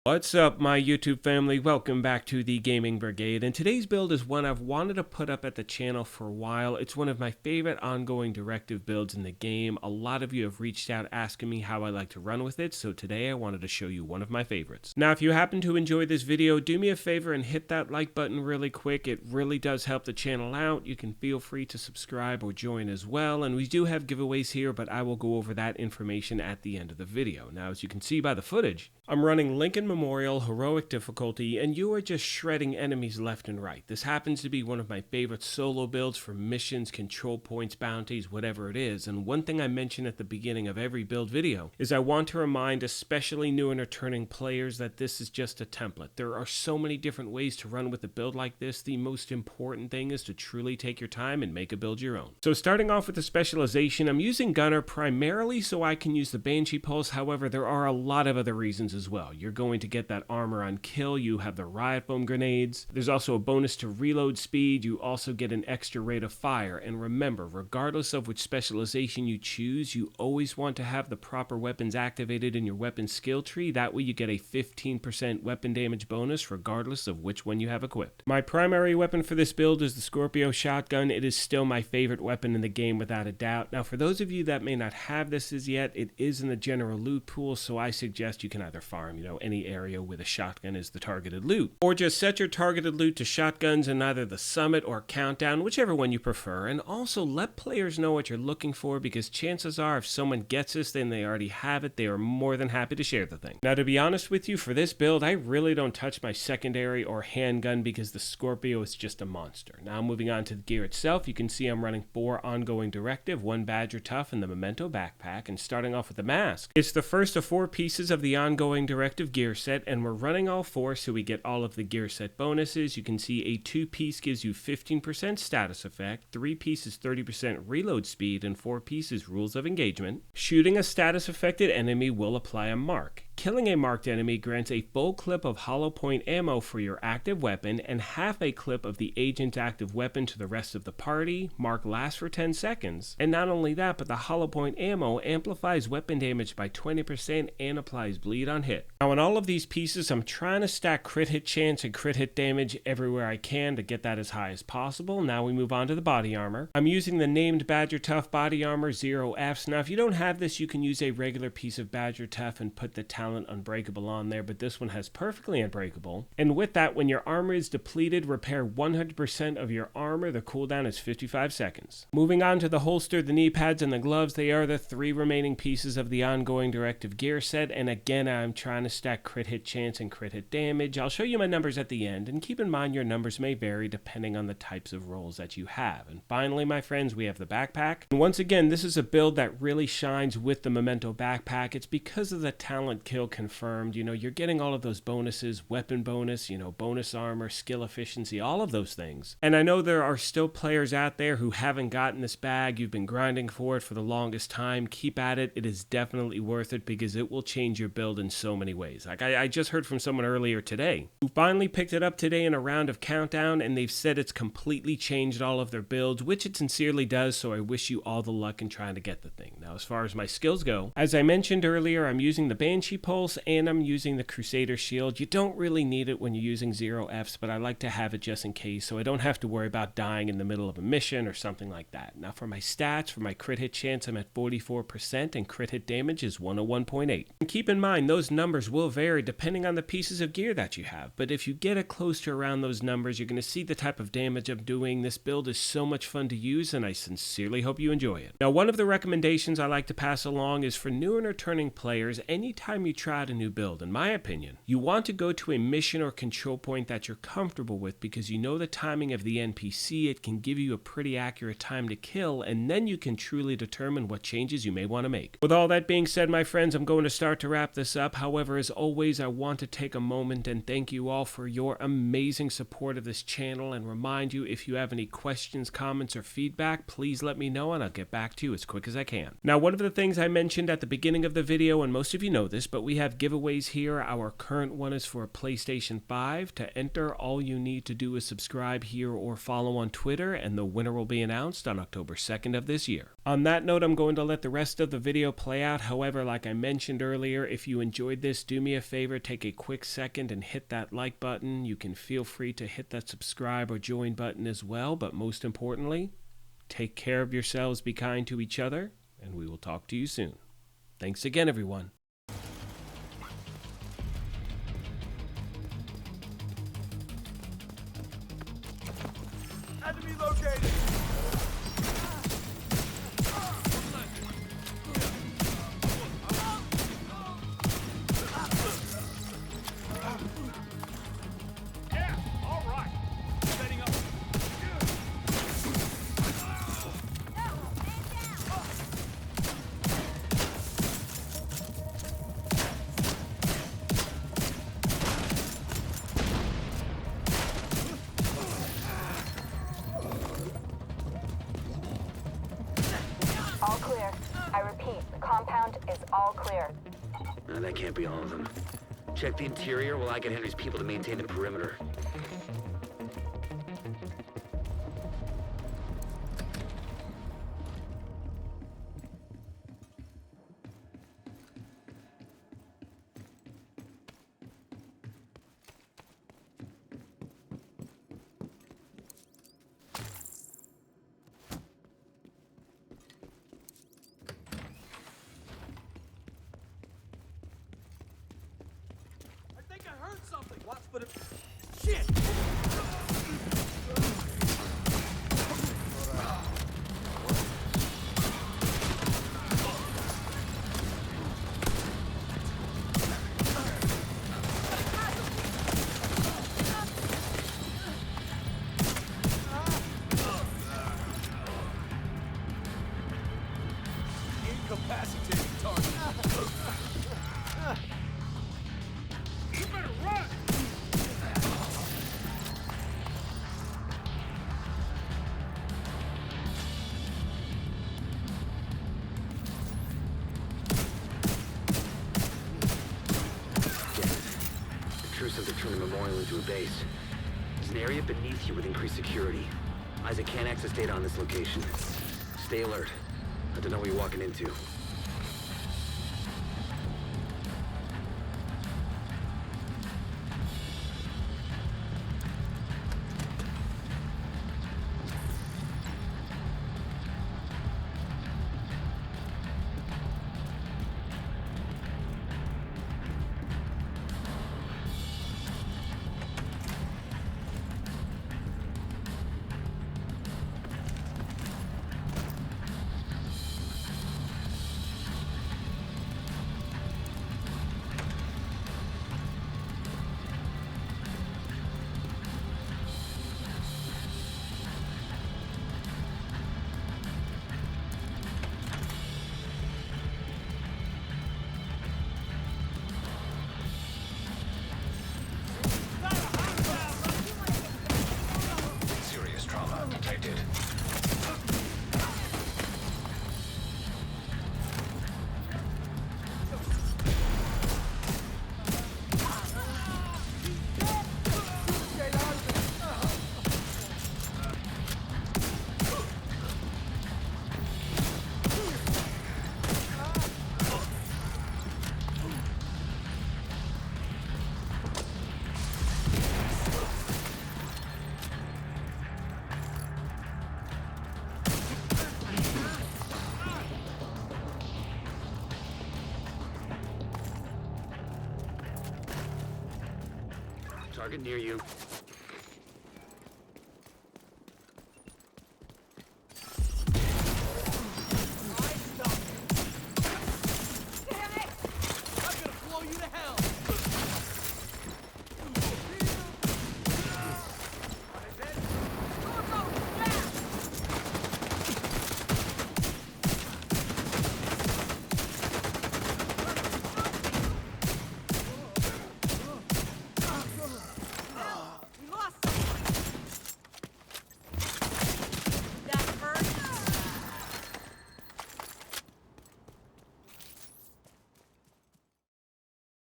What's up, my YouTube family? Welcome back to the Gaming Brigade, and today's build is one I've wanted to put up at the channel for a while. It's one of my favorite ongoing directive builds in the game. A lot of you have reached out asking me how I like to run with it, so today I wanted to show you one of my favorites. Now, if you happen to enjoy this video, do me a favor and hit that like button really quick. It really does help the channel out. You can feel free to subscribe or join as well, and we do have giveaways here, but I will go over that information at the end of the video. Now, as you can see by the footage, I'm running Lincoln Memorial Heroic difficulty, and you are just shredding enemies left and right. This happens to be one of my favorite solo builds for missions, control points, bounties, whatever it is. And one thing I mention at the beginning of every build video is I want to remind especially new and returning players that this is just a template. There are so many different ways to run with a build like this. The most important thing is to truly take your time and make a build your own. So starting off with the specialization, I'm using Gunner primarily so I can use the Banshee Pulse. However, there are a lot of other reasons as well. You're going to get that armor on kill, you have the riot foam grenades, there's also a bonus to reload speed, you also get an extra rate of fire, and remember, regardless of which specialization you choose, you always want to have the proper weapons activated in your weapon skill tree. That way you get a 15% weapon damage bonus regardless of which one you have equipped. My primary weapon for this build is the Scorpio shotgun. It is still my favorite weapon in the game without a doubt. Now, for those of you that may not have this as yet, it is in the general loot pool, so I suggest you can either farm, any area with a shotgun is the targeted loot, or just set your targeted loot to shotguns in either the summit or countdown, whichever one you prefer. And also let players know what you're looking for, because chances are if someone gets this, then they already have it. They are more than happy to share the thing. Now, to be honest with you, for this build, I really don't touch my secondary or handgun because the Scorpio is just a monster. Now, moving on to the gear itself, you can see I'm running 4 ongoing directive, 1 Badger Tough, and the Memento backpack. And starting off with the mask, it's the first of 4 pieces of the ongoing directive gear set, and we're running all 4 so we get all of the gear set bonuses. You can see a 2-piece gives you 15% status effect, 3-piece is 30% reload speed, and 4-piece is rules of engagement. Shooting a status affected enemy will apply a mark. Killing a marked enemy grants a full clip of hollow point ammo for your active weapon and half a clip of the agent's active weapon to the rest of the party. Mark lasts for 10 seconds. And not only that, but the hollow point ammo amplifies weapon damage by 20% and applies bleed on hit. Now, in all of these pieces, I'm trying to stack crit hit chance and crit hit damage everywhere I can to get that as high as possible. Now we move on to the body armor. I'm using the named Badger Tough body armor 0Fs. Now, if you don't have this, you can use a regular piece of Badger Tough and put the talent Unbreakable on there, but this one has perfectly Unbreakable. And with that, when your armor is depleted, repair 100% of your armor. The cooldown is 55 seconds. Moving on to the holster, the knee pads, and the gloves, they are the 3 remaining pieces of the ongoing directive gear set. And again, I'm trying to stack crit hit chance and crit hit damage. I'll show you my numbers at the end, and keep in mind your numbers may vary depending on the types of rolls that you have. And finally, my friends, we have the backpack. And once again, this is a build that really shines with the Memento backpack. It's because of the talent kill confirmed. You're getting all of those bonuses, weapon bonus, bonus armor, skill efficiency, all of those things. And I know there are still players out there who haven't gotten this bag. You've been grinding for it for the longest time. Keep at it. It is definitely worth it because it will change your build in so many ways. Like I just heard from someone earlier today who finally picked it up today in a round of countdown, and they've said it's completely changed all of their builds, which it sincerely does. So I wish you all the luck in trying to get the thing. Now, as far as my skills go, as I mentioned earlier, I'm using the Banshee Pulse and I'm using the Crusader Shield. You don't really need it when you're using 0Fs, but I like to have it just in case so I don't have to worry about dying in the middle of a mission or something like that. Now, for my stats, for my crit hit chance, I'm at 44% and crit hit damage is 101.8. And keep in mind, those numbers will vary depending on the pieces of gear that you have, but if you get it close to around those numbers, you're going to see the type of damage I'm doing. This build is so much fun to use, and I sincerely hope you enjoy it. Now, one of the recommendations I like to pass along is for new and returning players, anytime you try a new build, in my opinion, you want to go to a mission or control point that you're comfortable with, because you know the timing of the NPC. It can give you a pretty accurate time to kill, and then you can truly determine what changes you may want to make. With all that being said, my friends, I'm going to start to wrap this up. However, as always, I want to take a moment and thank you all for your amazing support of this channel, and remind you, if you have any questions, comments, or feedback, please let me know and I'll get back to you as quick as I can. Now, one of the things I mentioned at the beginning of the video, and most of you know this, but we have giveaways here. Our current one is for a PlayStation 5. To enter, all you need to do is subscribe here or follow on Twitter, and the winner will be announced on October 2nd of this year. On that note, I'm going to let the rest of the video play out. However, like I mentioned earlier, if you enjoyed this, do me a favor, take a quick second and hit that like button. You can feel free to hit that subscribe or join button as well, but most importantly, take care of yourselves, be kind to each other, and we will talk to you soon. Thanks again, everyone. Enemy located! Yeah, all right. Setting up. All clear. I repeat, the compound is all clear. No, that can't be all of them. Check the interior while I get Henry's people to maintain the perimeter. I think I heard something. Watch for the... Shit! Incapacitated target. You better run! The Truces have turned the memorial into a base. There's an area beneath you with increased security. Isaac can't access data on this location. Stay alert. I don't know what you're walking into. Serious trauma detected. Target near you.